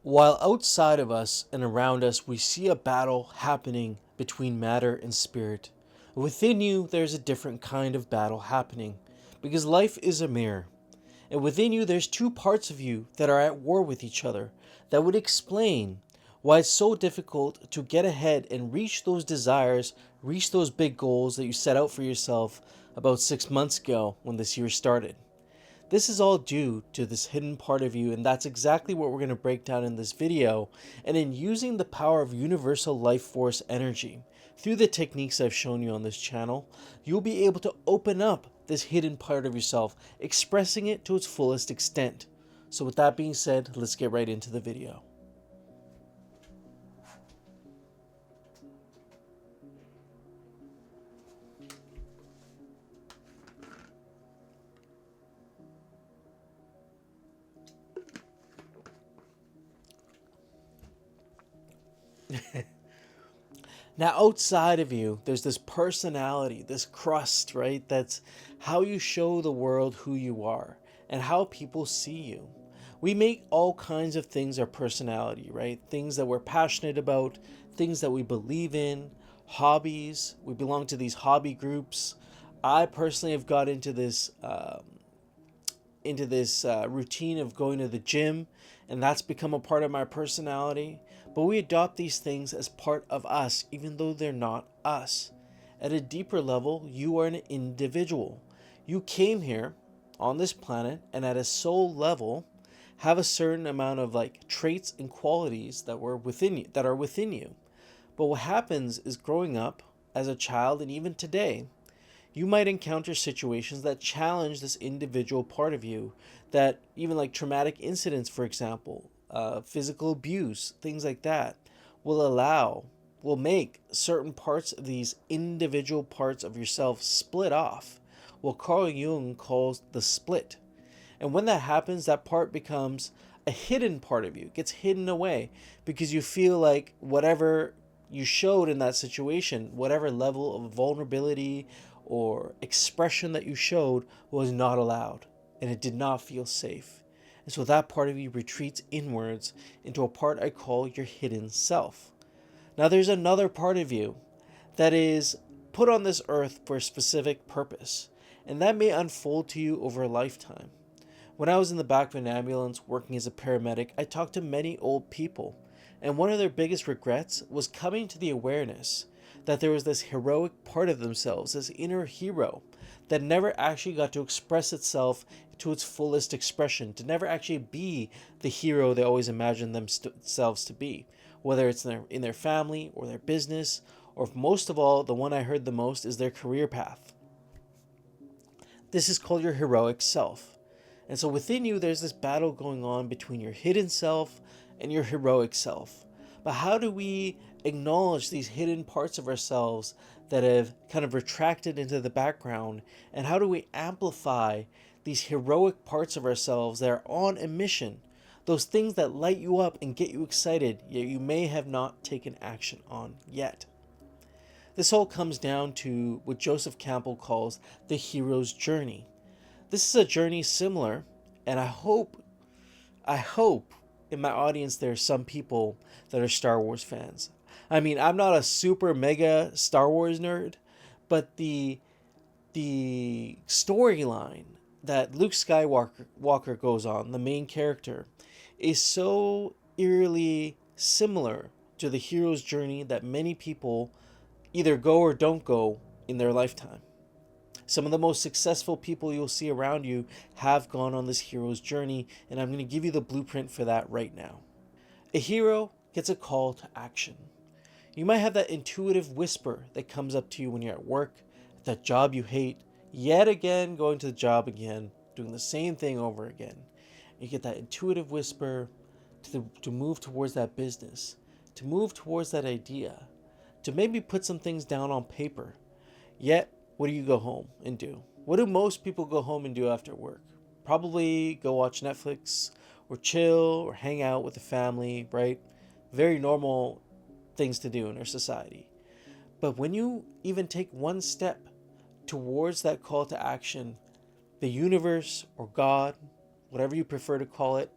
While outside of us and around us we see a battle happening between matter and spirit, within you there's a different kind of battle happening, because life is a mirror. And within you there's two parts of you that are at war with each other that would explain why it's so difficult to get ahead and reach those desires, reach those big goals that you set out for yourself about 6 months ago when this year started. This is all due to this hidden part of you, and that's exactly what we're going to break down in this video. And in using the power of universal life force energy through the techniques I've shown you on this channel, you'll be able to open up this hidden part of yourself, expressing it to its fullest extent. So with that being said, let's get right into the video. Now, outside of you, there's this personality, this crust, right? That's how you show the world who you are and how people see you. We make all kinds of things our personality, right? Things that we're passionate about, things that we believe in, hobbies. We belong to these hobby groups. I personally have got into this routine of going to the gym, and that's become a part of my personality. But we adopt these things as part of us, even though they're not us. At a deeper level, you are an individual. You came here on this planet, and at a soul level, have a certain amount of traits and qualities that were within you, that are within you. But what happens is, growing up as a child, and even today, you might encounter situations that challenge this individual part of you, that even traumatic incidents, for example, physical abuse, things like that, will make certain parts of these individual parts of yourself split off, what Carl Jung calls the split. And when that happens, that part becomes a hidden part of you. It gets hidden away because you feel like whatever you showed in that situation, whatever level of vulnerability or expression that you showed, was not allowed, and it did not feel safe. And so that part of you retreats inwards into a part I call your hidden self. Now there's another part of you that is put on this earth for a specific purpose, and that may unfold to you over a lifetime. When I was in the back of an ambulance working as a paramedic, I talked to many old people, and one of their biggest regrets was coming to the awareness that there was this heroic part of themselves, this inner hero, that never actually got to express itself to its fullest expression, to never actually be the hero they always imagined themselves to be, whether it's in their family or their business, or most of all, the one I heard the most is their career path. This is called your heroic self. And so within you, there's this battle going on between your hidden self and your heroic self. But how do we acknowledge these hidden parts of ourselves that have kind of retracted into the background? And how do we amplify these heroic parts of ourselves that are on a mission? Those things that light you up and get you excited, yet you may have not taken action on yet. This all comes down to what Joseph Campbell calls the hero's journey. This is a journey similar, and I hope in my audience there are some people that are Star Wars fans. I mean, I'm not a super mega Star Wars nerd, but the storyline that Luke Skywalker goes on, the main character, is so eerily similar to the hero's journey that many people either go or don't go in their lifetime. Some of the most successful people you'll see around you have gone on this hero's journey, and I'm going to give you the blueprint for that right now. A hero gets a call to action. You might have that intuitive whisper that comes up to you when you're at work, at that job you hate, yet again going to the job again, doing the same thing over again. You get that intuitive whisper to move towards that business, to move towards that idea, to maybe put some things down on paper. Yet, what do you go home and do? What do most people go home and do after work? Probably go watch Netflix or chill or hang out with the family, right? Very normal things to do in our society. But when you even take one step towards that call to action, the universe or God, whatever you prefer to call it,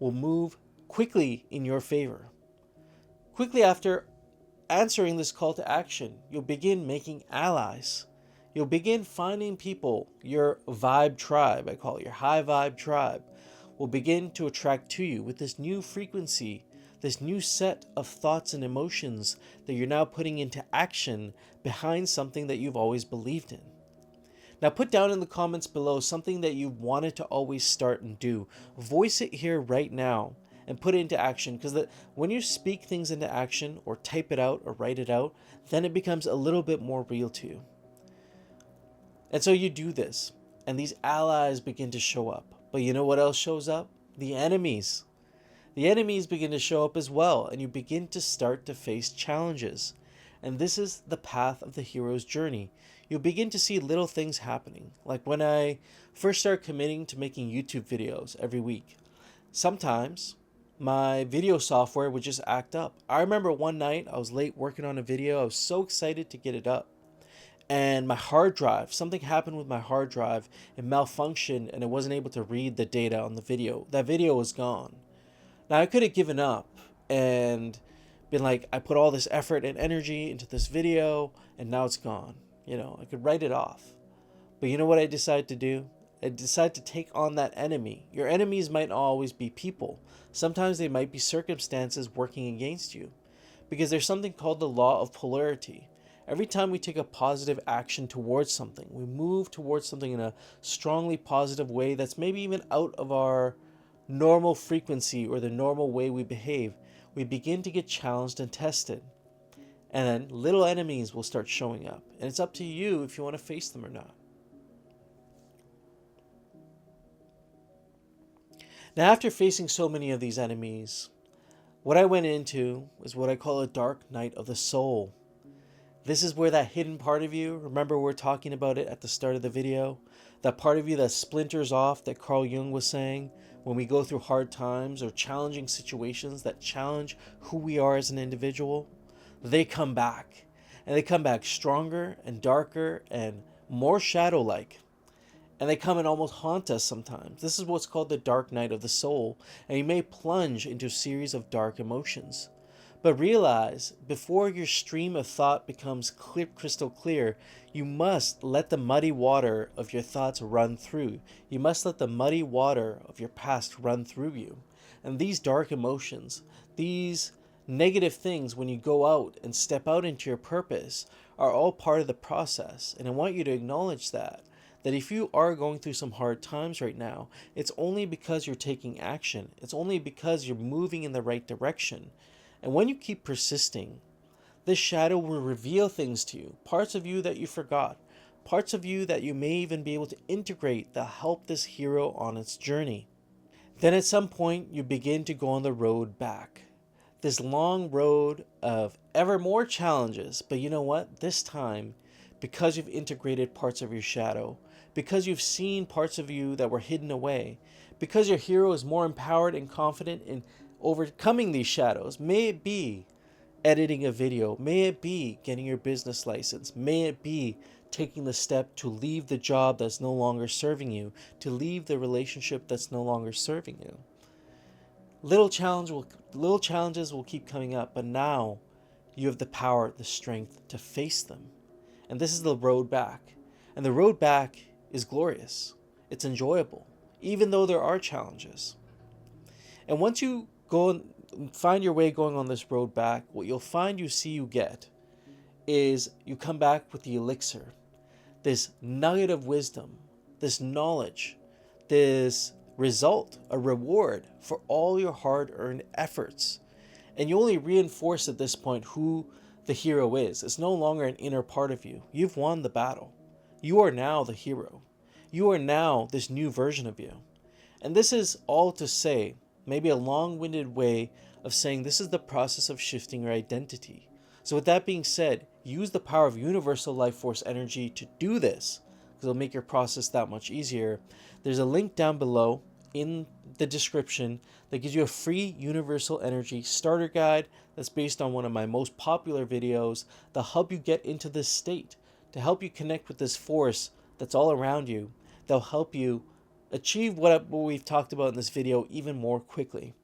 will move quickly in your favor. Quickly after answering this call to action, you'll begin making allies. You'll begin finding people, your vibe tribe, I call it your high vibe tribe, will begin to attract to you with this new frequency, this new set of thoughts and emotions that you're now putting into action behind something that you've always believed in. Now put down in the comments below something that you wanted to always start and do. Voice it here right now and put it into action, because when you speak things into action or type it out or write it out, then it becomes a little bit more real to you. And so you do this and these allies begin to show up. But you know what else shows up? The enemies. The enemies begin to show up as well, and you begin to start to face challenges. And this is the path of the hero's journey. You'll begin to see little things happening. Like when I first started committing to making YouTube videos every week, sometimes my video software would just act up. I remember one night I was late working on a video. I was so excited to get it up. And my hard drive, something happened with my hard drive. It malfunctioned and it wasn't able to read the data on the video. That video was gone. Now I could have given up and been like, I put all this effort and energy into this video and now it's gone. I could write it off. But you know what I decided to do? I decided to take on that enemy. Your enemies might not always be people. Sometimes they might be circumstances working against you. Because there's something called the law of polarity. Every time we take a positive action towards something, we move towards something in a strongly positive way that's maybe even out of our normal frequency or the normal way we behave, we begin to get challenged and tested. And then little enemies will start showing up. And it's up to you if you want to face them or not. Now, after facing so many of these enemies, what I went into was what I call a dark night of the soul. This is where that hidden part of you, remember we're talking about it at the start of the video, that part of you that splinters off that Carl Jung was saying, when we go through hard times or challenging situations that challenge who we are as an individual, they come back. And they come back stronger and darker and more shadow-like. And they come and almost haunt us sometimes. This is what's called the dark night of the soul. And you may plunge into a series of dark emotions. But realize, before your stream of thought becomes crystal clear, you must let the muddy water of your thoughts run through. You must let the muddy water of your past run through you. And these dark emotions, these negative things when you go out and step out into your purpose, are all part of the process. And I want you to acknowledge that if you are going through some hard times right now, it's only because you're taking action. It's only because you're moving in the right direction. And when you keep persisting, this shadow will reveal things to you, parts of you that you forgot, parts of you that you may even be able to integrate that help this hero on its journey. Then at some point, you begin to go on the road back. This long road of ever more challenges, but you know what? This time, because you've integrated parts of your shadow, because you've seen parts of you that were hidden away, because your hero is more empowered and confident in overcoming these shadows, may it be editing a video, may it be getting your business license, may it be taking the step to leave the job that's no longer serving you, to leave the relationship that's no longer serving you. Little challenges will keep coming up, but now you have the power, the strength to face them. And this is the road back. And the road back is glorious. It's enjoyable, even though there are challenges. And once you go and find your way going on this road back, what you'll find you get is you come back with the elixir, this nugget of wisdom, this knowledge, this result, a reward for all your hard-earned efforts. And you only reinforce at this point who the hero is. It's no longer an inner part of you. You've won the battle. You are now the hero. You are now this new version of you. And this is all to say, maybe a long-winded way of saying this is the process of shifting your identity. So with that being said, use the power of universal life force energy to do this, because it'll make your process that much easier. There's a link down below in the description that gives you a free universal energy starter guide that's based on one of my most popular videos that'll help you get into this state, to help you connect with this force that's all around you, that'll help you achieve what we've talked about in this video even more quickly.